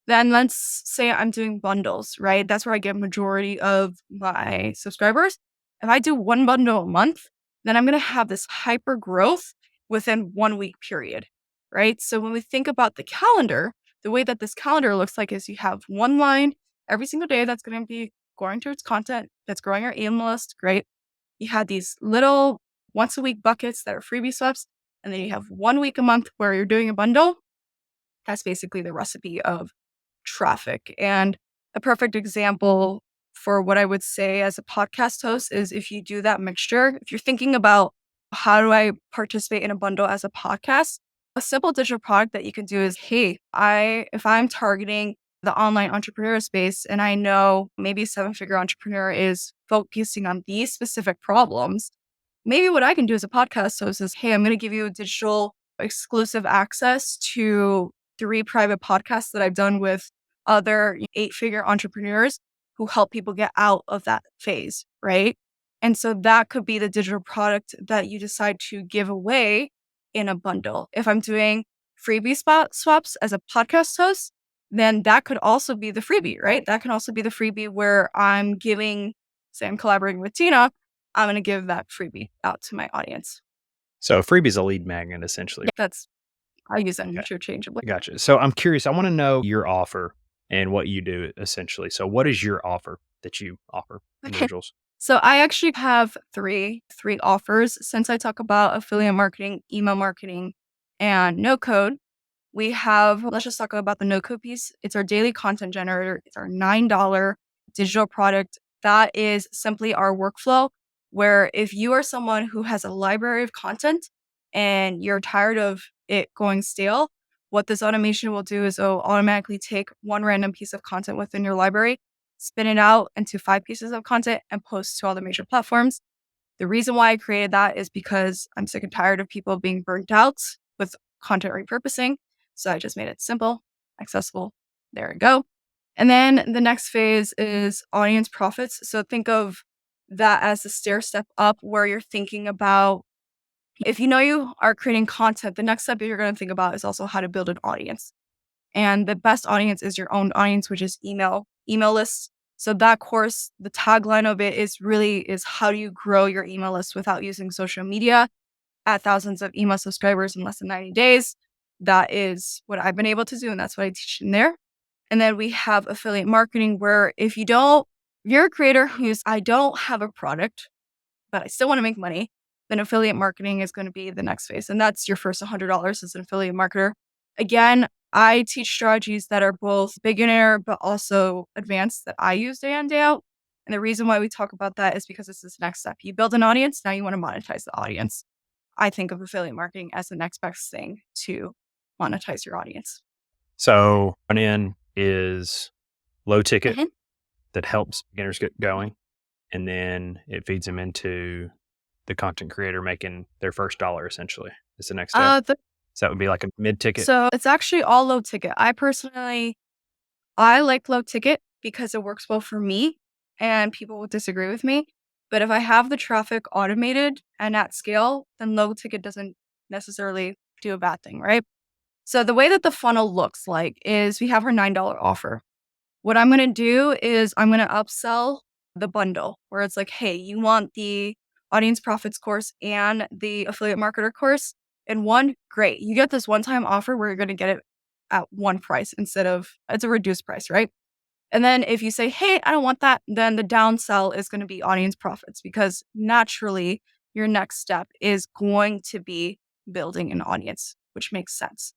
Then let's say I'm doing bundles, right? That's where I get majority of my subscribers. If I do one bundle a month, then I'm going to have this hyper growth within 1 week period, right? So when we think about the calendar, the way that this calendar looks like is you have one line every single day that's going to be going towards content that's growing our email list. Great. You have these little once a week buckets that are freebie swaps. And then you have 1 week a month where you're doing a bundle. That's basically the recipe of traffic. And a perfect example for what I would say as a podcast host is if you do that mixture, if you're thinking about how do I participate in a bundle as a podcast, a simple digital product that you can do is, hey, if I'm targeting the online entrepreneur space and I know maybe a 7-figure entrepreneur is focusing on these specific problems, maybe what I can do as a podcast host is, hey, I'm going to give you digital exclusive access to 3 private podcasts that I've done with other 8-figure entrepreneurs who help people get out of that phase, right? And so that could be the digital product that you decide to give away in a bundle. If I'm doing freebie swaps as a podcast host, then that could also be the freebie, right? That can also be the freebie where say I'm collaborating with Tina, I'm going to give that freebie out to my audience. So freebie's a lead magnet, essentially. I use that Okay. interchangeably. Gotcha. So I'm curious. I want to know your offer and what you do, essentially. So what is your offer that you offer individuals? So I actually have three offers. Since I talk about affiliate marketing, email marketing, and no code, let's just talk about the no code piece. It's our daily content generator. It's our $9 digital product. That is simply our workflow where if you are someone who has a library of content and you're tired of it going stale, what this automation will do is it'll automatically take one random piece of content within your library, spin it out into 5 pieces of content and post to all the major platforms. The reason why I created that is because I'm sick and tired of people being burnt out with content repurposing. So I just made it simple, accessible. There we go. And then the next phase is audience profits. So think of that as a stair step up where you're thinking about if you know you are creating content, the next step you're going to think about is also how to build an audience. And the best audience is your own audience, which is email lists. So that course, the tagline of it is how do you grow your email list without using social media at thousands of email subscribers in less than 90 days. That is what I've been able to do. And that's what I teach in there. And then we have affiliate marketing where if you're a creator I don't have a product, but I still want to make money, then affiliate marketing is going to be the next phase. And that's your first $100 as an affiliate marketer. Again, I teach strategies that are both beginner, but also advanced that I use day in, day out. And the reason why we talk about that is because it's this next step. You build an audience, now you want to monetize the audience. I think of affiliate marketing as the next best thing to monetize your audience. So front end is low ticket that helps beginners get going. And then it feeds them into the content creator making their first dollar, essentially. Is the next step. So that would be like a mid ticket. So it's actually all low ticket. I like low ticket because it works well for me and people will disagree with me. But if I have the traffic automated and at scale, then low ticket doesn't necessarily do a bad thing, right? So the way that the funnel looks like is we have our $9 offer. What I'm going to do is I'm going to upsell the bundle where it's like, hey, you want the audience profits course and the affiliate marketer course? And one, great. You get this one-time offer where you're going to get it at one price instead of it's a reduced price, right? And then if you say, hey, I don't want that, then the downsell is going to be audience profits because naturally your next step is going to be building an audience, which makes sense.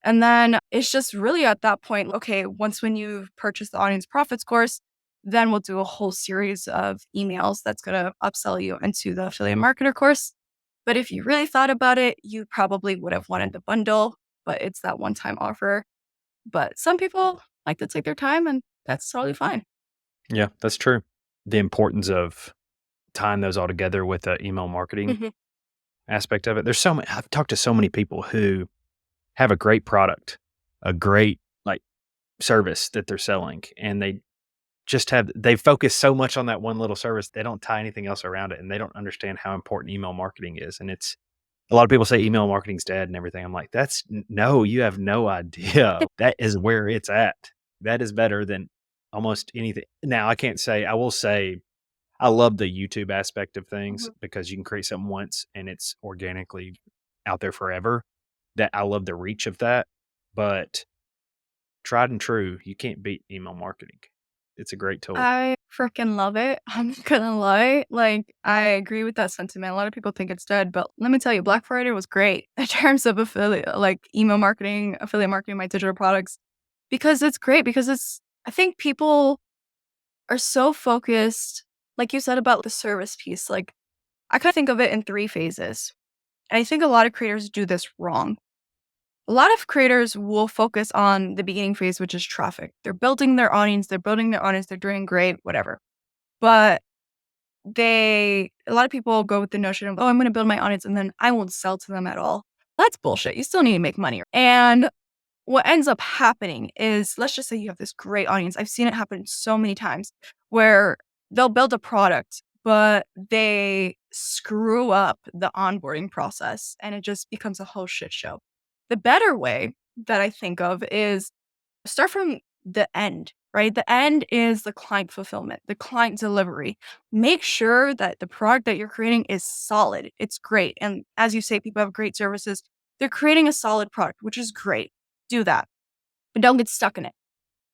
And then it's just really at that point, okay, once when you've purchased the audience profits course, then we'll do a whole series of emails that's going to upsell you into the affiliate marketer course. But if you really thought about it, you probably would have wanted the bundle, but it's that one-time offer. But some people like to take their time and that's totally fine. Yeah, that's true. The importance of tying those all together with the email marketing Mhm. aspect of it. There's so many, I've talked to so many people who have a great product, a great like service that they're selling, and they focus so much on that one little service, they don't tie anything else around it, and they don't understand how important email marketing is. And it's a lot of people say email marketing's dead and everything. I'm like, no, you have no idea. That is where it's at. That is better than almost anything. Now, I will say I love the YouTube aspect of things Mhm. because you can create something once and it's organically out there forever. That I love the reach of that. But tried and true, you can't beat email marketing. It's a great tool. I freaking love it. I'm not gonna lie. Like, I agree with that sentiment. A lot of people think it's dead, but let me tell you, Black Friday was great in terms of affiliate, like email marketing, affiliate marketing, my digital products, because it's great because I think people are so focused, like you said about the service piece. Like, I kind of think of it in three phases. And I think a lot of creators do this wrong. A lot of creators will focus on the beginning phase, which is traffic. They're building their audience, they're doing great, whatever. But a lot of people go with the notion of, oh, I'm going to build my audience and then I won't sell to them at all. That's bullshit. You still need to make money. And what ends up happening is, let's just say you have this great audience. I've seen it happen so many times where they'll build a product, but they screw up the onboarding process and it just becomes a whole shit show. The better way that I think of is start from the end, right? The end is the client fulfillment, the client delivery. Make sure that the product that you're creating is solid. It's great. And as you say, people have great services. They're creating a solid product, which is great. Do that, but don't get stuck in it.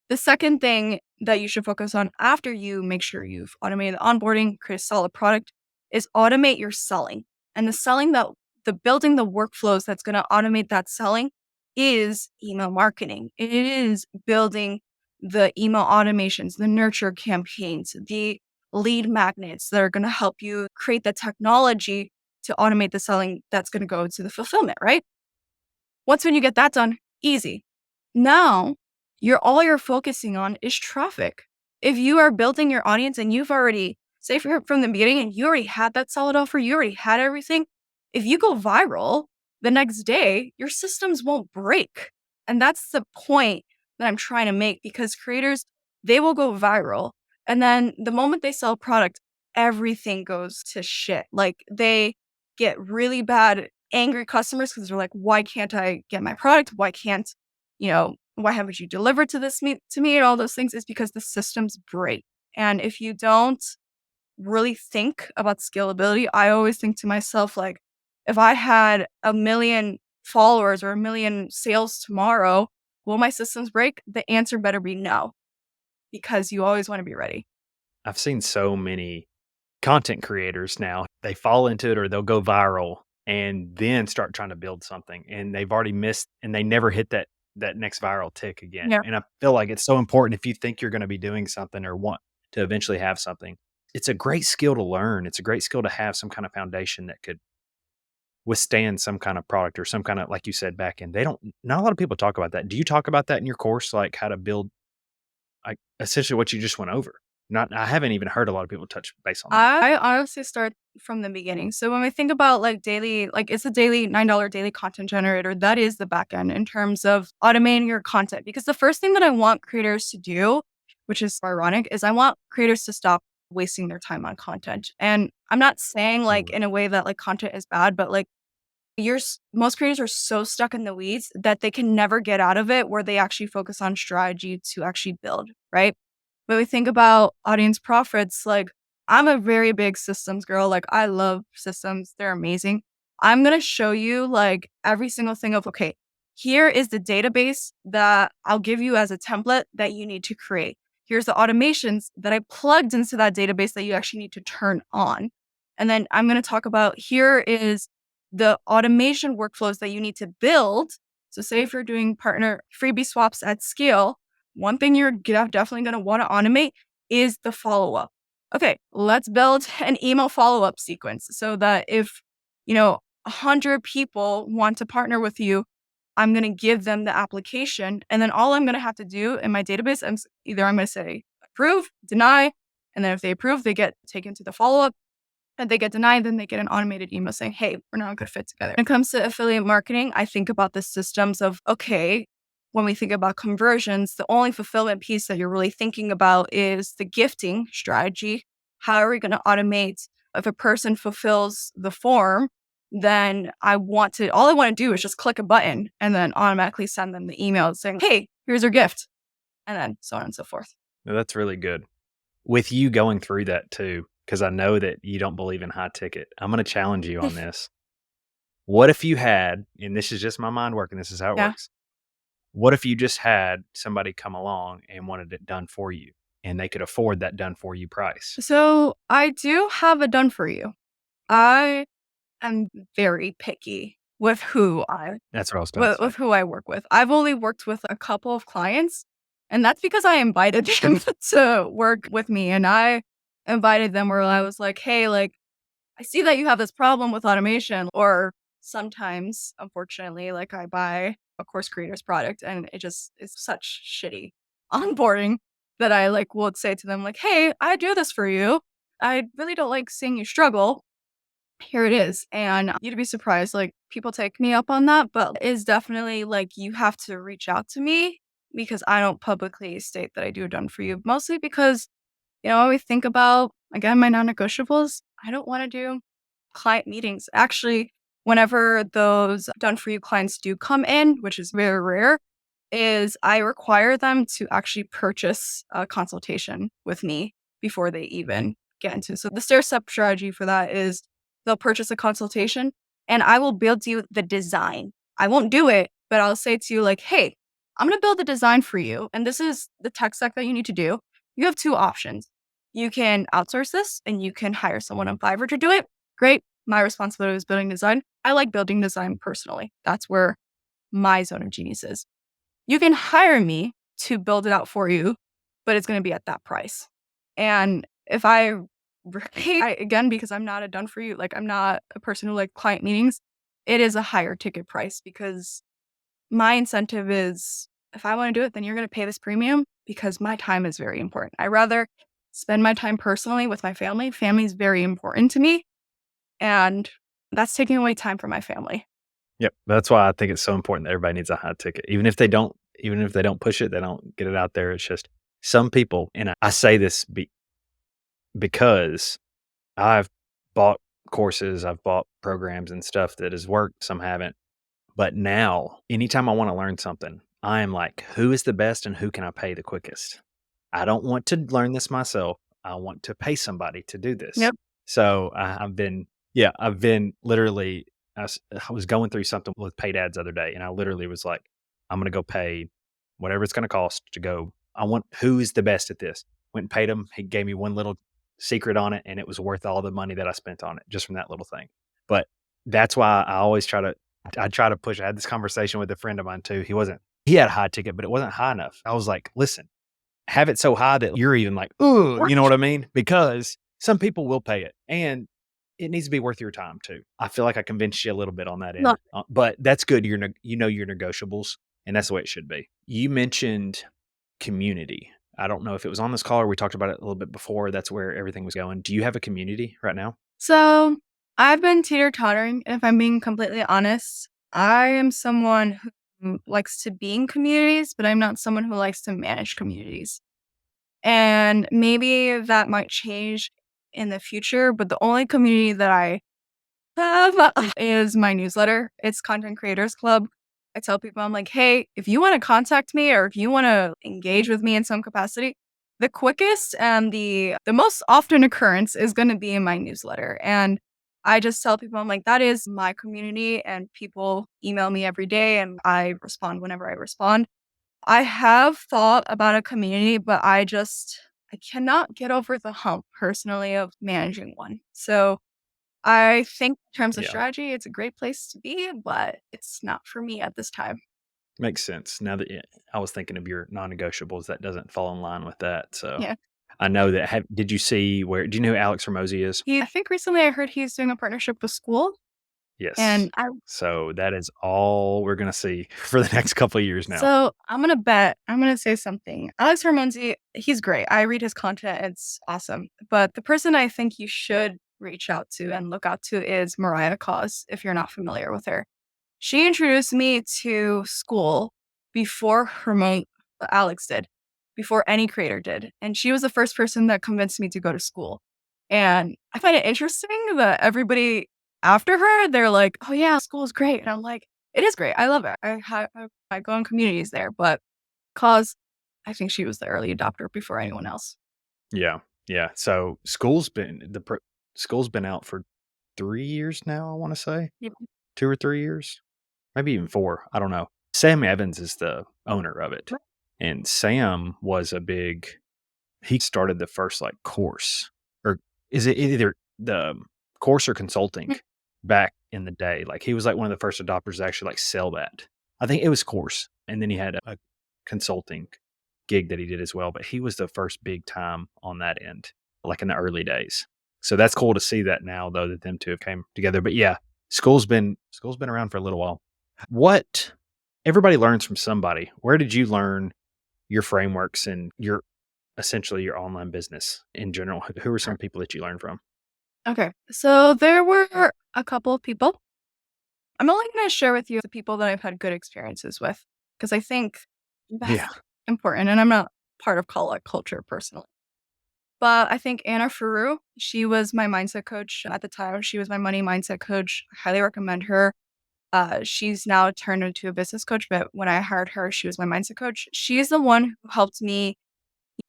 The second thing that you should focus on after you make sure you've automated the onboarding, create a solid product, is automate your selling. And the building the workflows that's going to automate that selling is email marketing. It is building the email automations, the nurture campaigns, the lead magnets that are going to help you create the technology to automate the selling that's going to go to the fulfillment, right? Once when you get that done, easy. Now, all you're focusing on is traffic. If you are building your audience and you've already, say from the beginning and you already had that solid offer, you already had everything, if you go viral the next day, your systems won't break. And that's the point that I'm trying to make because creators, they will go viral. And then the moment they sell a product, everything goes to shit. Like they get really bad angry customers because they're like, why can't I get my product? Why can't, why haven't you delivered to me and all those things is because the systems break. And if you don't really think about scalability, I always think to myself, like, if I had a million followers or a million sales tomorrow, will my systems break? The answer better be no, because you always want to be ready. I've seen so many content creators now, they fall into it or they'll go viral and then start trying to build something and they've already missed and they never hit that next viral tick again. Yeah. And I feel like it's so important if you think you're going to be doing something or want to eventually have something. It's a great skill to learn. It's a great skill to have some kind of foundation that could withstand some kind of product or some kind of like you said back end. They don't not a lot of people talk about that. Do you talk about that in your course like how to build like essentially what you just went over? Not I haven't even heard a lot of people touch base on that. I honestly start from the beginning. So when we think about like daily, like it's a daily $9 daily content generator, that is the back end in terms of automating your content. Because the first thing that I want creators to do, which is ironic, is I want creators to stop wasting their time on content. And I'm not saying like Mm. in a way that like content is bad, but like most creators are so stuck in the weeds that they can never get out of it where they actually focus on strategy to actually build, right? When we think about audience profits, like I'm a very big systems girl. Like I love systems. They're amazing. I'm going to show you like every single thing of, okay, here is the database that I'll give you as a template that you need to create. Here's the automations that I plugged into that database that you actually need to turn on. And then I'm going to talk about here is the automation workflows that you need to build. So say if you're doing partner freebie swaps at scale, one thing you're definitely going to want to automate is the follow-up. Okay, let's build an email follow-up sequence so that if, 100 people want to partner with you, I'm going to give them the application. And then all I'm going to have to do in my database, I'm going to say approve, deny. And then if they approve, they get taken to the follow-up. And they get denied, then they get an automated email saying, hey, we're not a good fit together. When it comes to affiliate marketing, I think about the systems of, okay, when we think about conversions, the only fulfillment piece that you're really thinking about is the gifting strategy. How are we going to automate if a person fulfills the form? Then all I want to do is just click a button and then automatically send them the email saying, hey, here's your gift. And then so on and so forth. No, that's really good. With you going through that too, because I know that you don't believe in high ticket, I'm going to challenge you on this. What if you had, and this is just my mind working, this is how it Yeah. works. What if you just had somebody come along and wanted it done for you and they could afford that done for you price? So I do have a done for you. I am very picky with That's what I was going to say. who I work with. I've only worked with a couple of clients, and that's because I invited them to work with me. And I invited them where I was like, hey, like, I see that you have this problem with automation. Or sometimes, unfortunately, like I buy a course creator's product and it just is such shitty onboarding that I like would say to them, like, hey, I do this for you. I really don't like seeing you struggle. Here it is. And you'd be surprised, like people take me up on that, but it's definitely like you have to reach out to me because I don't publicly state that I do done for you, mostly because, when we think about, again, my non-negotiables, I don't want to do client meetings. Actually, whenever those done for you clients do come in, which is very rare, is I require them to actually purchase a consultation with me before they even get into. So the stair-step strategy for that is they'll purchase a consultation and I will build you the design. I won't do it, but I'll say to you like, hey, I'm going to build a design for you. And this is the tech stack that you need to do. You have two options. You can outsource this and you can hire someone on Fiverr to do it. Great. My responsibility is building design. I like building design personally. That's where my zone of genius is. You can hire me to build it out for you, but it's going to be at that price. And if again, because I'm not a done for you, like I'm not a person who like client meetings, it is a higher ticket price because my incentive is if I want to do it, then you're going to pay this premium because my time is very important. I rather spend my time personally with my family. Family is very important to me. And that's taking away time from my family. Yep. That's why I think it's so important that everybody needs a high ticket. Even if they don't push it, they don't get it out there. It's just some people, and I say this because I've bought courses, I've bought programs and stuff that has worked, some haven't. But now, anytime I want to learn something, I am like, who is the best and who can I pay the quickest? I don't want to learn this myself. I want to pay somebody to do this. Yep. So I've been literally, I was going through something with paid ads the other day, and I literally was like, I'm going to go pay whatever it's going to cost to go. I want who is the best at this. Went and paid him. He gave me one little secret on it, and it was worth all the money that I spent on it just from that little thing. But that's why I always try to push. I had this conversation with a friend of mine too. He had a high ticket, but it wasn't high enough. I was like, listen, have it so high that you're even like, ooh, you know what I mean? Because some people will pay it and it needs to be worth your time too. I feel like I convinced you a little bit on that end, No. But that's good. Your negotiables, and that's the way it should be. You mentioned community. I don't know if it was on this call or we talked about it a little bit before. That's where everything was going. Do you have a community right now? So I've been teeter-tottering. If I'm being completely honest, I am someone who likes to be in communities, but I'm not someone who likes to manage communities. And maybe that might change in the future, but the only community that I have is my newsletter. It's Content Creators Club. I tell people, I'm like, hey, if you want to contact me or if you want to engage with me in some capacity, the quickest and the most often occurrence is going to be in my newsletter. And I just tell people, I'm like, that is my community, and people email me every day and I respond whenever I respond. I have thought about a community, but I cannot get over the hump personally of managing one. So I think in terms of Yeah, strategy, it's a great place to be, but it's not for me at this time. makes sense. Now that I was thinking of your non-negotiables, that doesn't fall in line with that. So Yeah. I know that. Did you see where? Do you know who Alex Ramosi is? I think recently I heard he's doing a partnership with school, Yes. and I So that is all we're going to see for the next couple of years now. so I'm gonna bet, I'm gonna say something. Alex Hormonzi, he's great. I read his content, it's awesome. But the person I think you should reach out to and look out to is Mariah Cause, if you're not familiar with her. She introduced me to school before Alex did, before any creator did. And she was the first person that convinced me to go to school. And I find it interesting that everybody after her, they're like, oh yeah, school is great. And I'm like, it is great. I love it. I go in communities there, but cause I think she was the early adopter before anyone else. Yeah, yeah. So school's been out for 3 years now. I want to say Yep. 2 or 3 years, maybe even four. I don't know. Sam Evans is the owner of it, and Sam was a big. He started the first like course, or is it either the course or consulting back in the day? Like he was like one of the first adopters to actually like sell that. I think it was course, and then he had a consulting gig that he did as well. But he was the first big time on that end, like in the early days. So that's cool to see that now, though, that them two have came together. But yeah, school's been around for a little while. What everybody learns from somebody. Where did you learn your frameworks and your essentially your online business in general? Who are some people that you learn from? Okay. So there were a couple of people. I'm only going to share with you the people that I've had good experiences with because I think Yeah. that's important. And I'm not part of culture personally. But I think Anna Faru, she was my mindset coach at the time. She was my money mindset coach. I highly recommend her. She's now turned into a business coach, but when I hired her, she was my mindset coach. She's the one who helped me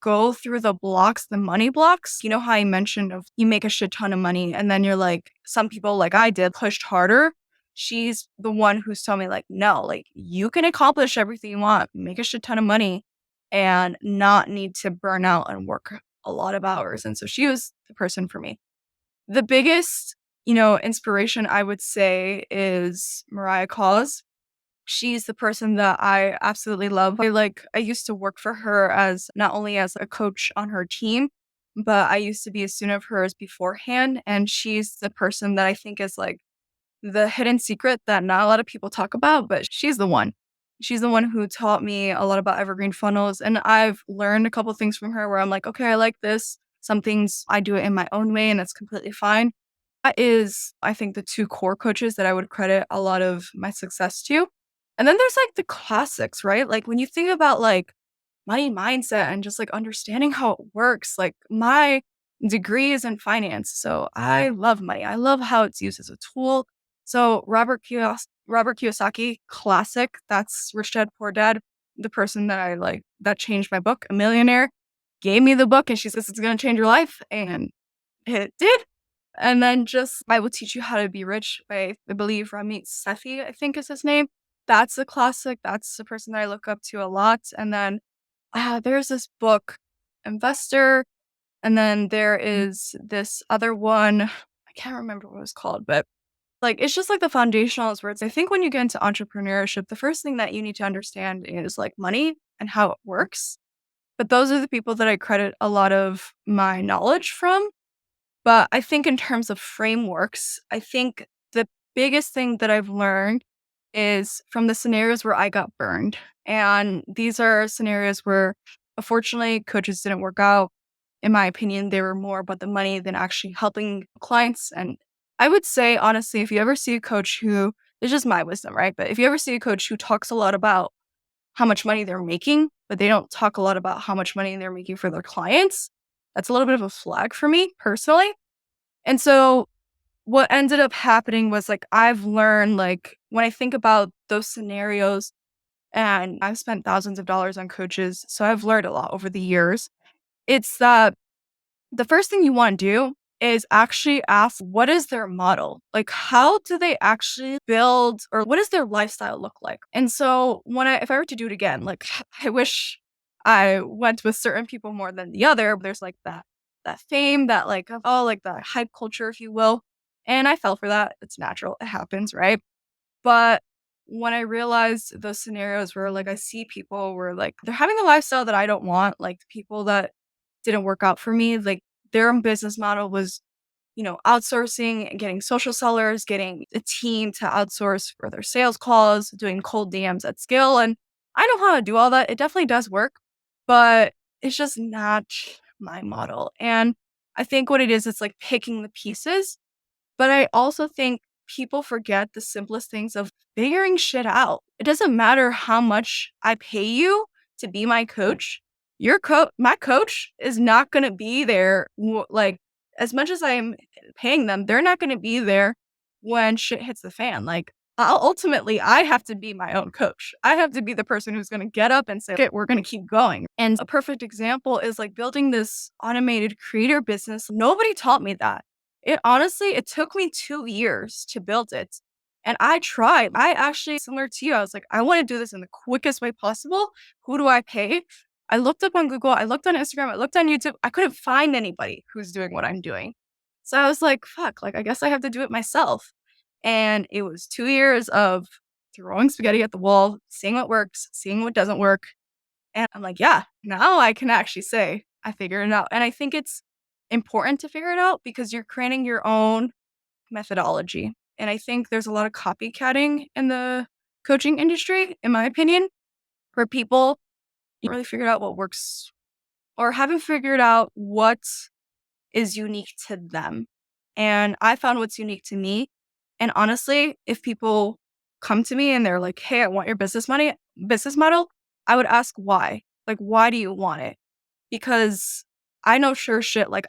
go through the blocks, the money blocks. You know how I mentioned of you make a shit ton of money and then you're like, some people like I did pushed harder. She's the one who's told me like, no, like you can accomplish everything you want, make a shit ton of money and not need to burn out and work a lot of hours. And so she was the person for me. The biggest, inspiration I would say is Mariah Cause. She's the person that I absolutely love. I used to work for her as not only as a coach on her team, but I used to be a student of hers beforehand. And she's the person that I think is like the hidden secret that not a lot of people talk about, but she's the one. She's the one who taught me a lot about evergreen funnels. And I've learned a couple things from her where I'm like, okay, I like this. Some things I do it in my own way and that's completely fine. That is, I think, the two core coaches that I would credit a lot of my success to. And then there's like the classics, right? Like when you think about like money mindset and just like understanding how it works, like my degree is in finance. So I love money. I love how it's used as a tool. So Robert Kiyosaki, classic. That's Rich Dad Poor Dad, the person that I like that changed my book, a millionaire, gave me the book and she says it's gonna change your life. And it did. And then just I Will Teach You How to Be Rich by, I believe, Ramit Sethi, I think is his name. That's a classic. That's the person that I look up to a lot. And then there's this book, Investor. And then there is this other one. I can't remember what it was called, but like it's just like the foundational words. I think when you get into entrepreneurship, the first thing that you need to understand is like money and how it works. But those are the people that I credit a lot of my knowledge from. But I think in terms of frameworks, I think the biggest thing that I've learned is from the scenarios where I got burned. And these are scenarios where, unfortunately, coaches didn't work out. In my opinion, they were more about the money than actually helping clients. And I would say, honestly, if you ever see a coach who, it's just my wisdom, right? But if you ever see a coach who talks a lot about how much money they're making, but they don't talk a lot about how much money they're making for their clients, that's a little bit of a flag for me personally. And so what ended up happening was like I've learned like when I think about those scenarios and I've spent thousands of dollars on coaches, so I've learned a lot over the years. It's that the first thing you want to do is actually ask what is their model? Like, how do they actually build, or what does their lifestyle look like? And so if I were to do it again, like I wish I went with certain people more than the other. There's like that fame, that like like the hype culture, if you will. And I fell for that. It's natural. It happens, right? But when I realized those scenarios where like I see people where like they're having a lifestyle that I don't want, like the people that didn't work out for me, like their business model was, outsourcing and getting social sellers, getting a team to outsource for their sales calls, doing cold DMs at scale. And I know how to do all that. It definitely does work, but it's just not my model. And I think what it is, it's like picking the pieces. But I also think people forget the simplest things of figuring shit out. It doesn't matter how much I pay you to be my coach. My coach is not going to be there. Like, as much as I'm paying them, they're not going to be there when shit hits the fan. Like, ultimately, I have to be my own coach. I have to be the person who's going to get up and say, okay, we're going to keep going. And a perfect example is like building this automated creator business. Nobody taught me that. It took me 2 years to build it. And I tried. I actually, similar to you, I was like, I want to do this in the quickest way possible. Who do I pay? I looked up on Google, I looked on Instagram, I looked on YouTube. I couldn't find anybody who's doing what I'm doing. So I was like, fuck, like, I guess I have to do it myself. And it was 2 years of throwing spaghetti at the wall, seeing what works, seeing what doesn't work. And I'm like, yeah, now I can actually say I figured it out. And I think it's important to figure it out because you're creating your own methodology. And I think there's a lot of copycatting in the coaching industry, in my opinion, where people really figured out what works or haven't figured out what is unique to them. And I found what's unique to me. And honestly, if people come to me and they're like, hey, I want your business model, I would ask why. Like, why do you want it? Because I know sure shit, like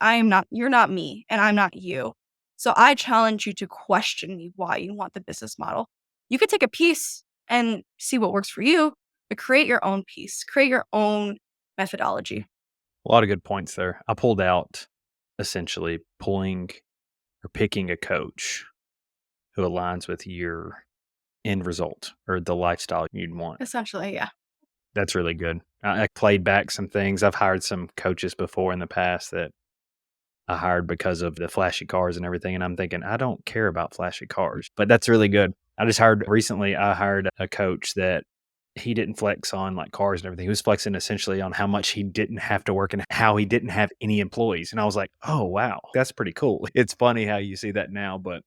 you're not me and I'm not you. So I challenge you to question me why you want the business model. You could take a piece and see what works for you, but create your own piece, create your own methodology. A lot of good points there. I pulled out essentially pulling or picking a coach who aligns with your end result or the lifestyle you'd want. Essentially, yeah. That's really good. I played back some things. I've hired some coaches before in the past that I hired because of the flashy cars and everything. And I'm thinking, I don't care about flashy cars, but that's really good. I hired a coach that he didn't flex on like cars and everything. He was flexing essentially on how much he didn't have to work and how he didn't have any employees. And I was like, oh, wow, that's pretty cool. It's funny how you see that now. But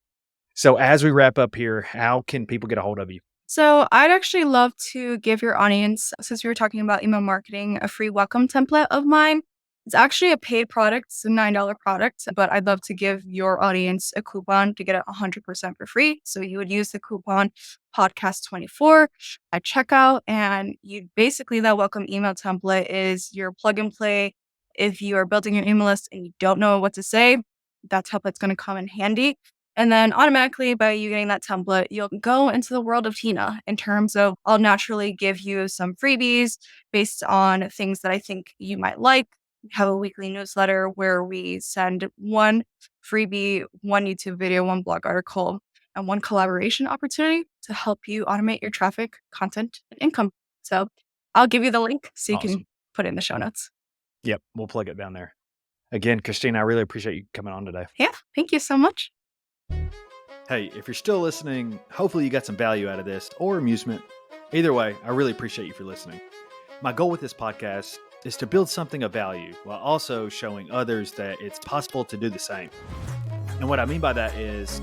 so as we wrap up here, how can people get a hold of you? So I'd actually love to give your audience, since we were talking about email marketing, a free welcome template of mine. It's actually a paid product. It's a $9 product, but I'd love to give your audience a coupon to get it 100% for free. So you would use the coupon podcast24 at checkout, and that welcome email template is your plug and play. If you are building your email list and you don't know what to say, that template's going to come in handy. And then automatically by you getting that template, you'll go into the world of Tina in terms of I'll naturally give you some freebies based on things that I think you might like. We have a weekly newsletter where we send one freebie, one YouTube video, one blog article, and one collaboration opportunity to help you automate your traffic, content, and income. So I'll give you the link so you can put it in the show notes. Yep, we'll plug it down there. Again, Christina, I really appreciate you coming on today. Yeah, thank you so much. Hey, if you're still listening, hopefully you got some value out of this or amusement. Either way, I really appreciate you for listening. My goal with this podcast is to build something of value while also showing others that it's possible to do the same. And what I mean by that is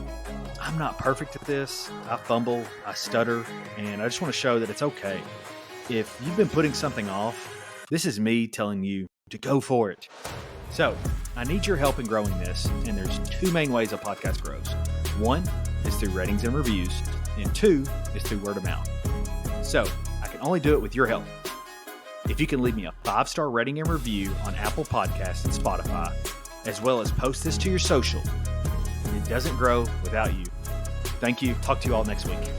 I'm not perfect at this. I fumble, I stutter, and I just want to show that it's okay. If you've been putting something off, this is me telling you to go for it. So I need your help in growing this, and there's two main ways a podcast grows. One is through ratings and reviews, and two is through word of mouth. So I can only do it with your help. If you can leave me a 5-star rating and review on Apple Podcasts and Spotify, as well as post this to your social, it doesn't grow without you. Thank you. Talk to you all next week.